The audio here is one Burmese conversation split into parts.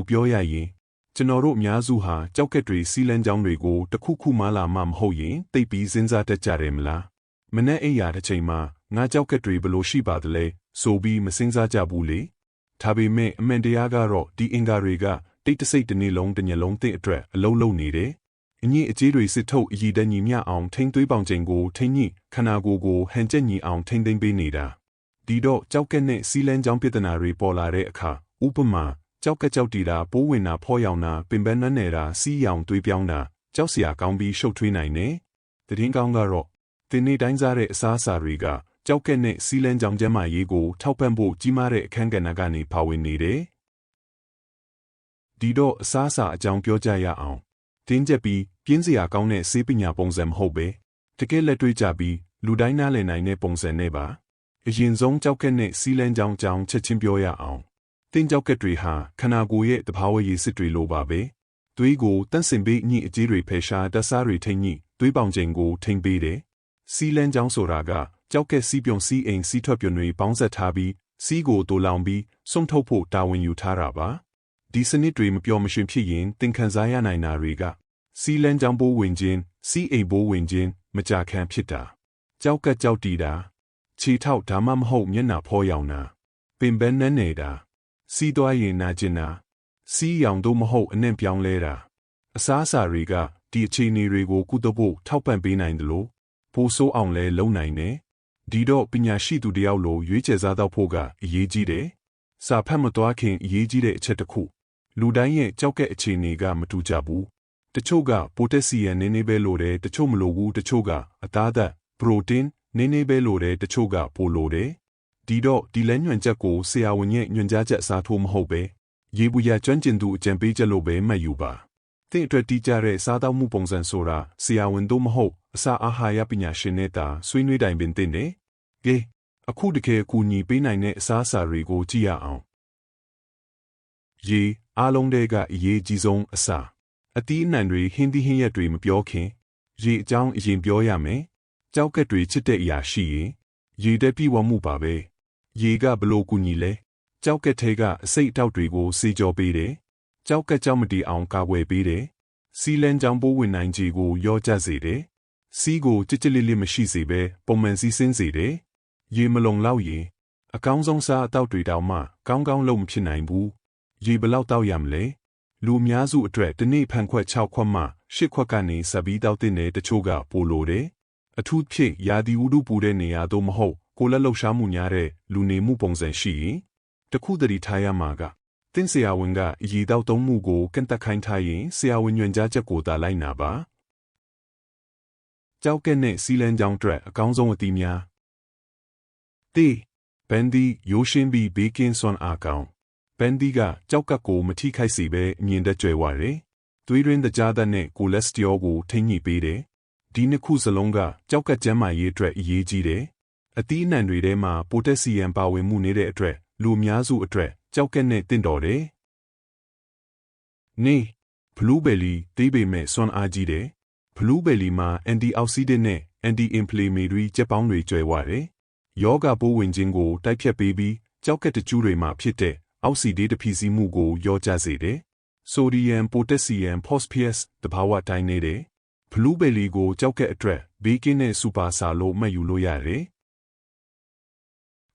ပြောရရင်ကျွန်တော်တို့အများစုဟာကြောက်ကက်တွေစီးလန်းကြောင်းတွေကိုတခုခုမှလာမှမဟုတ်ရင်သိပ်ပြီးစဉ်းစားတတ်ကြတယ်မလားမနေ့အိယာတစ်ချိန်မှာငါကြောက်ကက်တွေဘလို့ရှိပါသလဲဆိုပြီးမစဉ်းစားကြဘူးလေဒါပေမဲ့အမှန်တရားကတော့ဒီအင်္ဂါတွေကတိတ်တဆိတ်တစ်နေ့လုံးတစ်ညလုံးသိအတွက်အလုံးလုံးနေတယ်အညစ်အကြေးတွေစစ်ထုတ်အည်တညီမျှအောင်ထိန်းသွေးပေါင်ချိန်ကိုထိန်းညှိခန္ဓာကိုယ်ကိုဟန်ချက်ညီအောင်ထိန်းသိမ်းပေးနေတာဒီတော့ကြောက်ကက်နဲ့စီးလန်းကြောင်းပြဿနာတွေပေါ်လာတဲ့အခါဥပမာကြောက်ကက်ကြောက်တီတာပိုးဝင်တာဖောရောင်တာပင်ပန်းနှံ့နေတာစီးရောင်သွေးပြောင်းတာကြောက်စရာကောင်းပြီးရှုပ်ထွေးနိုင်တယ်သတင်းကောင်းကတော့ဒီနေ့တိုင်းစားတဲ့အစားအစာတွေကကြောက်ကက်နဲ့စီးလန်းကြောင်းကျန်းမာရေးကိုထောက်ပံ့ဖို့ကြီးမားတဲ့အခန်းကဏ္ဍကနေပါဝင်နေတယ်ဒီတော့အစားအစာအကြောင်းပြောကြရအောင်တင်းကျပ်ပြီးပြင်းစရာကောင်းတဲ့ဆေးပညာပုံစံမဟုတ်ပဲတကယ်လက်တွေ့ကြပြီးလူတိုင်းနားလည်နိုင်တဲ့ပုံစံနဲ့ပါအရင်ဆုံးကြောက်ကက်နဲ့စီးလန်းကြောင်းကြောင်းချက်ချင်းပြောရအောင်တင်းကြောက်ကက်တွေဟာခန္ဓာကိုယ်ရဲ့သဘာဝရည်စစ်တွေလိုပါပဲသွေးကိုတန့်စင်ပေးညှိအကြေးတွေဖယ်ရှားဓာတ်စားတွေထိန်းညှိသွေးပေါင်ချိန်ကိုထိန်းပေးတယ်စီးလန်းကြောင်းဆိုတာကကြောက်ကက်စီးပြုံစီးအိမ်စီးထွက်ပြုံတွေပေါင်းဆက်ထားပြီးစီးကိုတိုးလောင်ပြီးဆုံးထုတ်ဖို့တာဝန်ယူထားတာပါဒီစနစ်တွေမပြောမရှင်ဖြစ်ရင်သင်ခံစားရနိုင်တာတွေကစီးလန်းကြောင်းပိုးဝင်ခြင်းစီးအိမ်ပိုးဝင်ခြင်းမကြာခဏဖြစ်တာကြောက်ကက်ကြောက်တီတာခြေထောက်ဒါမှမဟုတ်မျက်နှာဖောရောင်တာပင်ပန်းနှံ့နေတာစီးသွားရင်နာကျင်တာစီးရောင်တို့မဟုတ်အနှံ့ပြောင်းလဲတာအစားအစာတွေကဒီအခြေအနေတွေကိုကုသဖို့ထောက်ပံ့ပေးနိုင်တယ်လို့ပိုဆိုးအောင်လဲလုပ်နိုင်တယ်ဒီတော့ပညာရှိသူတယောက်လိုရွေးချယ်စားတော့ဖို့ကအရေးကြီးတယ်စာဖတ်မသွားခင်အရေးကြီးတဲ့အချက်တစ်ခုလူတိုင်းရဲ့ကြောက်ကက်အခြေအနေကမတူကြဘူးတချို့ကပိုတက်ဆီယမ်နည်းနည်းပဲလိုတယ်တချို့မလိုဘူးတချို့ကအသားဓာတ်ပရိုတင်းနည်းနည်းပဲလိုတယ်တချို့ကပိုလိုတယ်ဒီတော့ဒီလမ်းညွှန်ချက်ကိုဆရာဝန်ရဲ့ညွှန်ကြားချက်အစားထိုးမဟုတ်ပဲရေဘူးရကျွမ်းကျင်သူအကြံပေးချက်လို့ပဲမှတ်ယူပါသင်အတွက်တီးကြတဲ့စားသောက်မှုပုံစံဆိုတာဆရာဝန်တို့မဟုတ်အစာအာဟာရပညာရှင်နဲ့တာဆွေးနွေးတိုင်ပင်သင့်တယ်ကဲအခုတကယ်အကူအညီပေးနိုင်တဲ့အစားအစာတွေကိုကြည့်ရအောင်ရေအားလုံးတွေကအရေးကြီးဆုံးအစာအသီးအနှံတွေဟင်းသီးဟင်းရက်တွေမပြောခင်ရေအကြောင်းအရင်ပြောရမယ်ကြောက်ကက်တွေချစ်တဲ့အရာရှိရင်ရေတဲ့ပြည့်ဝမှုပါပဲရေကဘလို့ကူညီလဲကြောက်ကက်ထဲကအဆိပ်အတောက်တွေကိုစေကြောပေးတယ်ကြောက်ကက်ကြောင့်မတည်အောင်ကာကွယ်ပေးတယ်စီးလန်းကြောင်းပိုးဝင်နိုင်ခြေကိုရောကျစေတယ်စီးကိုကြစ်ကြစ်လေးလေးမရှိစေဘဲပုံမှန်စီးဆင်းစေတယ်ရေမလုံလောက်ရင်အကောင်းဆုံးစားအသောက်တွေတောင်မှကောင်းကောင်းလုံးမဖြစ်နိုင်ဘူးရေဘလောက်တောက်ရမလဲလူအများစုအတွက်တစ်နေ့ဖန်ခွက်6ခွက်မှ10ခွက်ကနေစပြီးတောက်တဲ့တချို့ကပိုလိုတယ်အထူးဖြင့်ရာသီဥတုပူတဲ့နေရာသို့မဟုတ်ကိုယ်လက်လှုပ်ရှားမှုများတဲ့လူနေမှုပုံစံရှိရင်တခုတည်းထားရမှာကသင်ဆရာဝန်ကအရေတောက်သုံးမှုကိုကန့်သက်ခိုင်းထားရင်ဆရာဝန်ညွှန်ကြားချက်ကိုသာလိုက်နာပါကြောက်ကက်နဲ့စီးလန်းကြောင်းအတွက်အကောင်းဆုံးအသီးများတေဘန်ဒီရိုးရှင်းပြီးဘေးကင်းစွမ်းအားကောင်းဘန်ဒီကကြောက်ကက်ကိုမထိခိုက်စေဘဲအမြင်တကြွယ်ဝတယ်သွေးရင်းတကြားသက်နဲ့ကိုလက်စတရောကိုထိန်းညှိပေးတယ်ဒီနှစ်ခုစလုံးကကြောက်ကက်ကျန်းမာရေးအတွက်အရေးကြီးတယ်အသီးအနှံတွေထဲမှာပိုတက်ဆီယမ်ပါဝင်မှုနေတဲ့အတွက်လူအများစုအတွက်ကြောက်ကက်နဲ့တင့်တော်တယ်နေဘလူးဘယ်လီသေးပေမဲ့စွမ်းအားကြီးတယ်ဘလူးဘယ်လီမှာအန်တီအောက်ဆီဒန့်နဲ့အန်တီအင်ဖလေမေရီချက်ပေါင်းတွေကျွဲဝတယ်ယောဂပိုးဝင်ခြင်းကိုတိုက်ဖြတ်ပေးပြီးကြောက်ကက်တကျူးတွေမှာဖြစ်တဲ့အောက်ဆီဒေးတဖြည့်ဆည်းမှုကိုရောကျစေတယ်ဆိုဒီယမ်ပိုတက်ဆီယမ်ဖော့စဖိယက်တဘာဝတိုင်းနေတယ်ဘလူးဘယ်လီကိုကြောက်ကက်အတွက်ဘေးကင်းတဲ့စူပါစာလို့မှတ်ယူလို့ရတယ်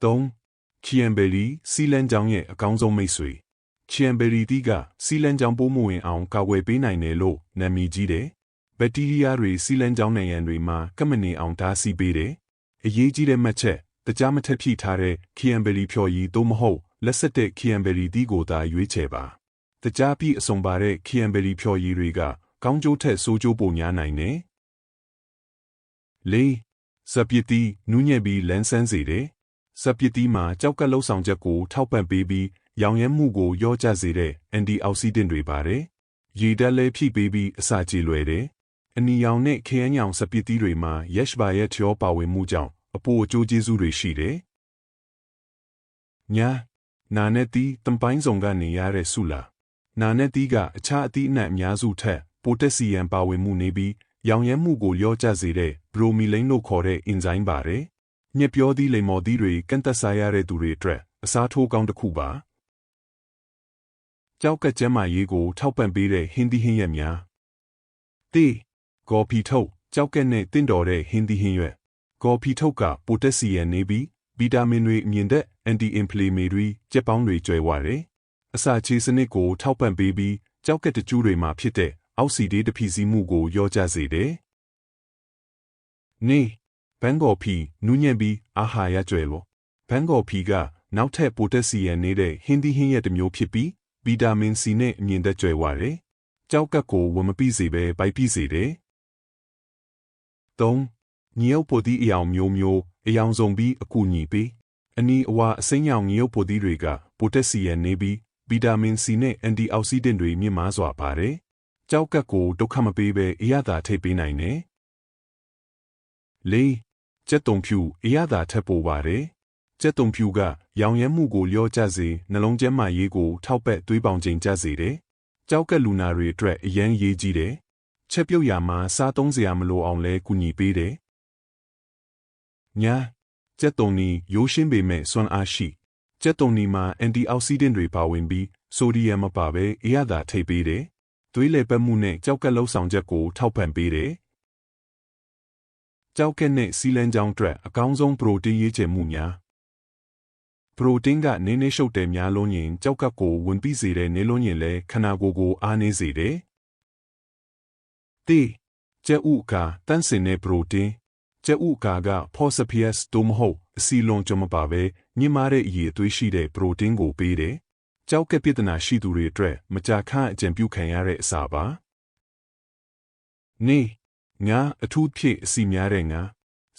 3ခီယမ်ဘယ်လီစီလန်ကြောင်းရဲ့အကောင်းဆုံးမိတ်ဆွေခီယမ်ဘယ်လီတီးကစီလန်ကြောင်းပိုးမဝင်အောင်ကာကွယ်ပေးနိုင်တယ်လို့နာမည်ကြီးတယ်ဘက်တီးရီးယားတွေစီလန်ကြောင်းနိုင်ရန်တွေမှာကပ်မနေအောင်တားဆီးပေးတယ်အရေးကြီးတဲ့မှတ်ချက်တကြားမထက်ဖြည့်ထားတဲ့ခီယမ်ဘယ်လီဖြော်ရည်သို့မဟုတ်လက်ဆက်တဲ့ခီယမ်ဘယ်လီတီးကိုသာရွေးချယ်ပါတကြားပြီးအစုံပါတဲ့ခီယမ်ဘယ်လီဖြော်ရည်တွေကကောင်းကျိုးထက်ဆိုးကျိုးပိုများနိုင်တယ်စပစ်တီနူးညံ့ပြီးလန်းဆန်းစေတယ်စပစ်တီမှာကြောက်ကက်လှုပ်ဆောင်ချက်ကိုထောက်ပံ့ပေးပြီးရောင်ရဲမှုကိုရောကျစေတဲ့အန်တီအောက်ဆီဒန့်တွေပါတယ်ရေဓာတ်လည်းဖြည့်ပေးပြီးအစာကြေလွယ်တယ်အနီရောင်နဲ့ခရမ်းရောင်စပစ်တီတွေမှာယက်ရှ်ဘာရဲ့ထောပါဝင်မှုကြောင့်အပိုအကျိုးကျေးဇူးတွေရှိတယ်နာနဲ့တီးတံပိုင်းစုံကနေရတဲ့ဆုလာနာနဲ့တီးကအခြားအသီးအနှံအများစုထက်ပိုတက်ဆီယမ်ပါဝင်မှုနေပြီးရောင်ရဲမှုကိုလျော့ကျစေတဲ့ဘရိုမီလိန်လို့ခေါ်တဲ့အင်ဇိုင်းပါတယ်ညက်ပြောသီးလိမ္မော်သီးတွေကန့်သက်စားရတဲ့သူတွေအတွက်အစားထိုးကောင်းတစ်ခုပါ ကျောက်ကကျမ်းမာရေးကိုထောက်ပံ့ပေးတဲ့ဟင်းသီးဟင်းရွက်များ။ တေကော်ဖီထုတ်ကျောက်ကနဲ့တင့်တော်တဲ့ဟင်းသီးဟင်းရွက်ကော်ဖီထုတ်ကပိုတက်ဆီယမ်နေပြီးဗီတာမင်တွေအမြင့်တဲ့အန်တီအင်ဖလီမေရီကြက်ပေါင်းတွေကျွဲဝတယ်။အစာချေစနစ်ကိုထောက်ပံ့ပေးပြီးကျောက်ကတကျူးတွေမှာဖြစ်တဲ့အောက်ဆီဒေးတဖိစီးမှုကိုလျော့ကျစေတယ်။နေဘန်ကော်ဖီနူးညံ့ပြီးအာဟာရကျွဲလို့ဘန်ကော်ဖီကနောက်ထပ်ပိုတက်ဆီယမ်နေတဲ့ဟင်းသီးဟင်းရွက်တစ်မျိုးဖြစ်ပြီးဗီတာမင်စီနဲ့အမြင့်သက်ကျွဲဝတယ်။ကျောက်ကကိုဝမပိစေပဲပိုက်ပိစေတယ်။3. ညရုပ်ပိုသီးအယောင်မျိုးမျိုးအယောင်စုံပြီးအကူအညီပေးအနီအဝါအစိမ်းရောင်ညရုပ်ပိုသီးတွေကပိုတက်ဆီယမ်နေပြီးဗီတာမင်စီနဲ့အန်တီအောက်ဆီဒန့်တွေမြင့်မားစွာပါတယ်။ကျောက်ကကိုဒုက္ခမပေးပဲအရသာထိပ်ပေးနိုင်တယ်။4. ကြက်သွန်ဖြူအရသာထက်ပိုပါတယ်။ကြက်သွန်ဖြူကရောင်ရမ်းမှုကိုလျော့ကျစေနှလုံးကျန်းမာရေးကိုထောက်ပံ့သွေးပေါင်ချိန်ကျစေတယ်။ကျောက်ကလူနာတွေအတွက်အရန်ရေးကြီးတယ်။ချက်ပြုတ်ရာမှာစားသုံးစရာမလိုအောင်လဲကူညီပေးတယ်။ညာကြက်သွန်နီရိုးရှင်းပေမဲ့စွမ်းအားရှိကြက်သွန်နီမှာအန်တီအောက်ဆီဒန့်တွေပါဝင်ပြီးဆိုဒီယမ်မပါပဲအရသာထိပ်ပေးတယ်။သွေးလည်ပတ်မှုနဲ့ကျောက်ကလှုပ်ဆောင်ချက်ကိုထောက်ပံ့ပေးတယ်။ကျောက်ကနဲ့စီလန်းကြောင်းအတွက်အကောင်းဆုံးပရိုတင်းရေးချယ်မှုများပရိုတင်းကနည်းနည်းရှုပ်တယ်များလုံးရင်ကျောက်ကကိုဝင်ပြီးစေတဲ့နည်းလုံးရင်လဲခနာကိုယ်ကိုအားနည်းစေတယ်။တေကြက်ဥကတန့်စင်တဲ့ပရိုတင်းကြက်ဥကာက phosphorus သို့မဟုတ်အဆီလွန်ကြမပါပဲမြင့်မားတဲ့အရည်အသွေးရှိတဲ့ပရိုတင်းကိုပေးတယ်။ကျောက်ကပြဿနာရှိသူတွေအတွက်မကြာခဏအကြံပြုခံရတဲ့အစာပါ။နေငါအထူးဖြစ်အဆီများတဲ့ငါ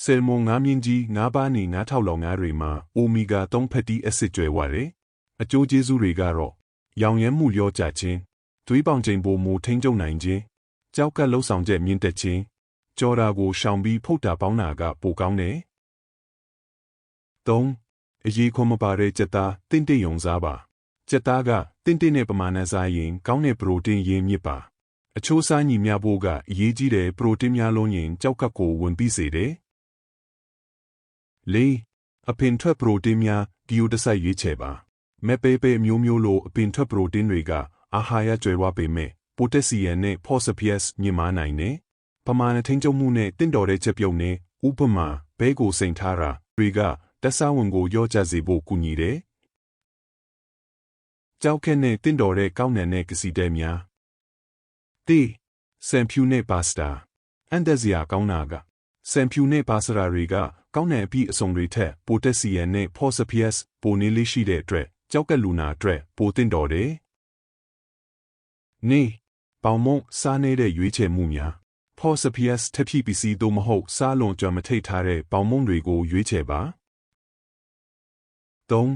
ဆယ်မွန်ငါးမြင့်ကြီးငါးပါးနေငါးထောက်လောင်ငါးတွေမှာအိုမီဂါ3ဖက်တီအက်ဆစ်ကျွဲဝတယ်။အကျိုးကျေးဇူးတွေကတော့ရောင်ရမ်းမှုလျော့ကျခြင်းသွေးပေါင်ချိန်ပိုမိုထိန်းချုပ်နိုင်ခြင်းကျောက်ကလှုပ်ဆောင်ချက်မြင့်တက်ခြင်းကြော်တာကိုရှောင်ပြီးဖုတ်တာပေါင်းတာကပိုကောင်းတယ်။3. အရေးခွန်မပါတဲ့ကြက်သားတင့်တင့်ယုံစားပါကြက်သားကတင့်တင့်နဲ့ပမာဏစားရင်ကောင်းတဲ့ပရိုတင်းရင်းမြစ်ပါအချိုးစားညီမျှဖို့ကအရေးကြီးတဲ့ပရိုတင်းများလုံးရင်ကျောက်ကကိုဝင်ပြီးစေတယ်။4. အပင်ထွက်ပရိုတင်းများဒီယိုတစိုက်ရွေးချယ်ပါမက်ပဲပဲမျိုးမျိုးလိုအပင်ထွက်ပရိုတင်းတွေကအာဟာရကျွဲဝပေမဲ့ပိုတက်ဆီယမ်နဲ့ဖော့စဖီယပ်မြင့်မားနိုင်တယ်။ပမာဏထိန်းချုပ်မှုနဲ့တင့်တော်တဲ့ချက်ပြုတ်နဲ့ဥပမာဘဲကိုစိန်ထားတာတွေကတက်စားဝင်ကိုလျော့ကျစေဖို့ကူညီတယ်။ကြောက်ခက်နဲ့တင့်တော်တဲ့ကောက်နံနဲ့ကစီတဲများတေဆန်ဖြူနဲ့ပါစတာအန်တက်စရာကောင်းတာကဆန်ဖြူနဲ့ပါစတာတွေကကောက်နံအပြည့်အစုံတွေထက်ပိုတက်ဆီယမ်နဲ့ဖော့စဖီယပ်ပိုနေလေးရှိတဲ့အတွက်ကြောက်ကလူနာအတွက်ပိုတင့်တော်တယ်။နေပေါင်မုံစားနေတဲ့ရွေးချယ်မှုများဖော့စဖီယပ်ထက်ဖြည့်ပစ္စည်းသို့မဟုတ်စားလွန်ကြွမထိတ်ထားတဲ့ပေါင်မုံတွေကိုရွေးချယ်ပါ။3.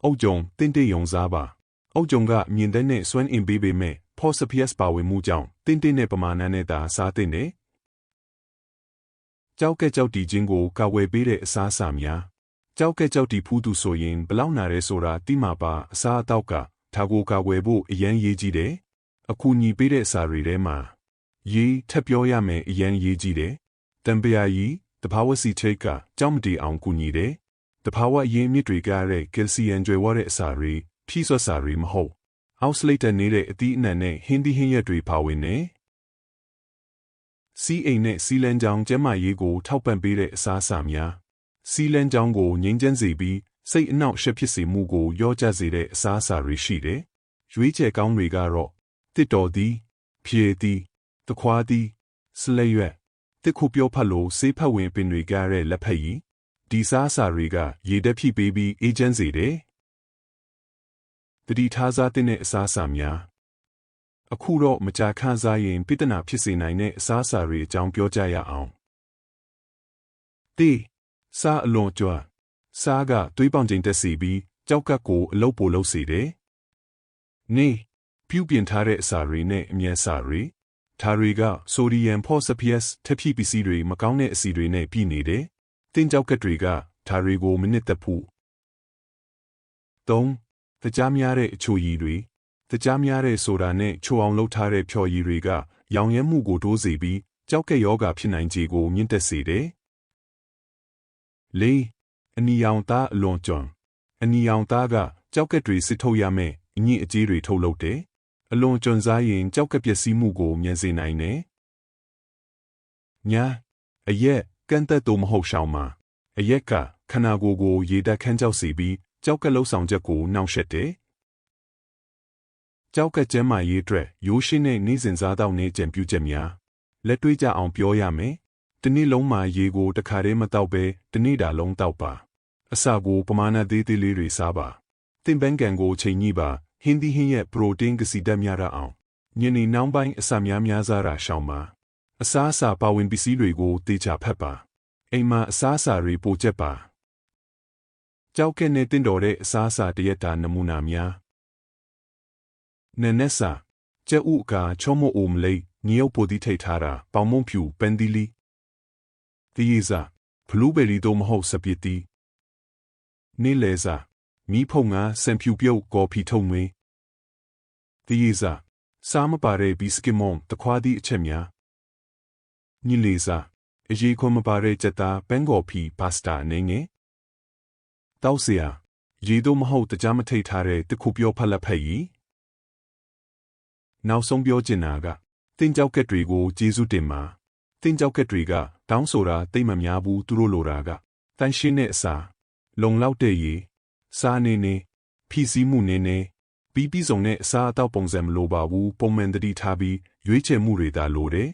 အုတ်ကြုံတင့်တင့်ယုံစားပါအုတ်ကြုံကမြင့်တဲ့နဲ့စွမ်းအင်ပေးပေမဲ့ဖော့စဖီယပ်ပါဝင်မှုကြောင့်တင့်တင့်နဲ့ပမာဏနဲ့သာစားသင့်တယ်။ကြောက်ကကြောက်တီခြင်းကိုကာဝယ်ပေးတဲ့အစားအစာများကြောက်ကကြောက်တီဖူးသူဆိုရင်ဘလောက်နာရဲဆိုတာသိမှာပါအစားအသောက်ကဒါကိုကာဝယ်ဖို့အရန်ရေးကြီးတယ်။အကူအညီပေးတဲ့အစာတွေထဲမှာရေးထပ်ပြောရမယ်အရန်ရေးကြီးတယ်။တံပရာကြီးတဘာဝစီချိတ်ကကြောက်မတီအောင်ကူညီတယ်။တဘာဝအရင်းမြစ်တွေကတဲ့ကယ်လ်ဆီယမ်ကျွဲဝတဲ့အစာတွေဖြည့်စွက်စာတွေမဟုတ်အောက်စလိတ်တက်နေတဲ့အသီးအနှံနဲ့ဟင်းသီးဟင်းရွက်တွေပါဝင်နေစီးအိမ်နဲ့စီလန်းကြောင်ကျန်းမာရေးကိုထောက်ပံ့ပေးတဲ့အစားအစာများစီလန်းကြောင်ကိုငြိမ်းချမ်းစေပြီးစိတ်အနှောက်အယှက်ဖြစ်စေမှုကိုလျော့ကျစေတဲ့အစားအစာတွေရှိတယ်။ရွေးချယ်ကောင်းတွေကတော့တစ်တော်သီးဖြေသီးတခွားသီးဆလဲရွက်တစ်ခုပြောဖတ်လို့ဆေးဖတ်ဝင်ပင်တွေကတဲ့လက်ဖက်ရည်ဒီစားအစာတွေကရေဓာတ်ဖြည့်ပေးပြီးအေးချမ်းစေတယ်။တတိထားစားတဲ့အစားအစာများအခုတော့မကြာခဏစားရင်ပြဿနာဖြစ်စေနိုင်တဲ့အစားအစာတွေအကြောင်းပြောကြရအောင်။တေစားအလွန်ကြွစားကသွေးပေါင်ချိန်တက်စေပြီးကြောက်ကပ်ကိုအလုပ်ပိုလုပ်စေတယ်။နေပြုပြင်ထားတဲ့အစာတွေနဲ့အမြန်စာတွေဒါတွေကဆိုဒီယမ်ဖော့စဖီယပ်ထက်ဖြည့်ပစ္စည်းတွေမကောင်းတဲ့အဆီတွေနဲ့ပြည့်နေတယ်။တင်းကြောက်ကပ်တွေကဒါတွေကိုမနစ်သက်ဖို့3. တကြားများတဲ့အချိုရည်တွေတကြားများတဲ့ဆိုတာနဲ့ချိုအောင်လုပ်ထားတဲ့ဖြော်ရည်တွေကရောင်ရမ်းမှုကိုတိုးစေပြီးကြောက်ကက်ယောဂဖြစ်နိုင်ခြေကိုမြင့်တက်စေတယ်။4. အနီရောင်သားအလွန်ကျွံအနီရောင်သားကကြောက်ကက်တွေစစ်ထုတ်ရမယ် ညစ်အကြေးတွေထုတ်လုပ်တယ်။အလွန်ကျွံစားရင်ကြောက်ကပျက်စီးမှုကိုမြန်စေနိုင်တယ်။ညာအရက်ကန့်သက်သို့မဟုတ်ရှောင်မှာအရက်ကခန္ဓာကိုယ်ကိုရေဓာတ်ခန်းကြောက်စေပြီးကြောက်ကလှုပ်ဆောင်ချက်ကိုနှောင့်ယှက်တယ်။ကြောက်ကကျန်းမာရေးအတွက်ရိုးရှင်းတဲ့နေ့စဉ်စားသောက်နဲ့ကြံပြုချက်များလက်တွေ့ကြအောင်ပြောရမယ်။တစ်နေ့လုံးမှာရေကိုတစ်ခါတည်းမတောက်ဘဲတစ်နေ့တာလုံးတောက်ပါ။အစာကိုပမာဏသေးသေးလေးတွေစားပါ။သင်ပန်းကန်ကိုချိန်ညှိပါ။ဟင်းသီးဟင်းရဲ့ပရိုတင်းကစီဓာတ်များရအောင်ညနေနှောင်းပိုင်းအစာများစားတာရှောင်ပါ။အစားအစာပါဝင်ပစ္စည်းတွေကိုသေချာဖတ်ပါ။အိမ်မှာအစားအစာတွေပိုချက်ပါ။ကြောက်ကဲ့နဲ့တင့်တော်တဲ့အစားအစာတရက်တာနမူနာများနနက်စာကြက်ဥအကာချောမိုအိုမလိတ်ညရုပ်ပိုသီးထိတ်ထားတာပေါင်မုံဖြူပန်းသီးလီသီးရစာဘလူးဘယ်ရီတို့မဟုတ်စပစ်တီနေ့လေစာမီးဖုံငါစံဖြူပြုတ်ကော်ဖီထုံငွေသီးရစာစားမပါတဲ့ဘီစကစ်မွန်တခွားသီးအချက်များညလေစာအရေးခွန်မပါတဲ့ကြက်သားပန်းကော်ဖီပါစတာအနေငယ်တောက်စရာရေတို့မဟုတ်တကြားမထိတ်ထားတဲ့တခုပြောဖက်လက်ဖက်ကြီးနောက်ဆုံးပြောချင်တာကတင်းကြောက်ကက်တွေကိုကျေးဇူးတင်ပါတင်းကြောက်ကက်တွေကတောင်းဆိုတာတိတ်မများဘူးသူတို့လိုတာကတန်ရှင်းတဲ့အစာလုံလောက်တဲ့ရေစားနေနေဖြည့်ဆည်းမှုနေနေပြီးစုံတဲ့အစားအသောက်ပုံစံမလိုပါဘူးပုံမှန်တတိထားပြီးရွေးချယ်မှုတွေသာလိုတယ်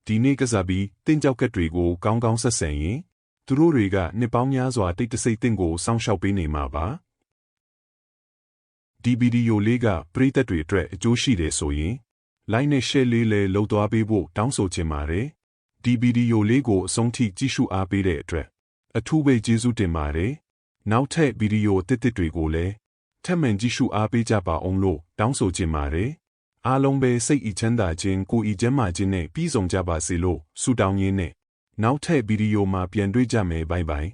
ဒီနေ့ကစားပြီးတင်းကြောက်ကက်တွေကိုကောင်းကောင်းဆက်ဆံရင်သူတို့တွေကနှစ်ပေါင်းများစွာတိတ်တဆိတ်တင့်ကိုစောင့်ရှောက်ပေးနေမှာပါဒီဗီဒီယိုလေးကပရိသတ်တွေအတွက်အကျိုးရှိတယ်ဆိုရင် like နဲ့ share လေးလည်းလုပ်သွားပေးဖို့တောင်းဆိုချင်ပါတယ်ဒီဗီဒီယိုလေးကိုအဆုံးထိကြည့်ရှုအားပေးတဲ့အတွက်အထူးပဲကျေးဇူးတင်ပါတယ်နောက်ထပ်ဗီဒီယိုအသစ်တွေကိုလည်းထပ်မံကြည့်ရှုအားပေးကြပါအောင်လို့တောင်းဆိုချင်ပါတယ်အားလုံးပဲစိတ်ဤချမ်းသာခြင်းကိုယ်ဤကျန်းမာခြင်းနဲ့ပြည့်စုံကြပါစေလို့ဆုတောင်းရင်းနဲ့နောက်ထပ်ဗီဒီယိုမှာပြန်တွေ့ကြမယ်ဘိုင်ဘိုင်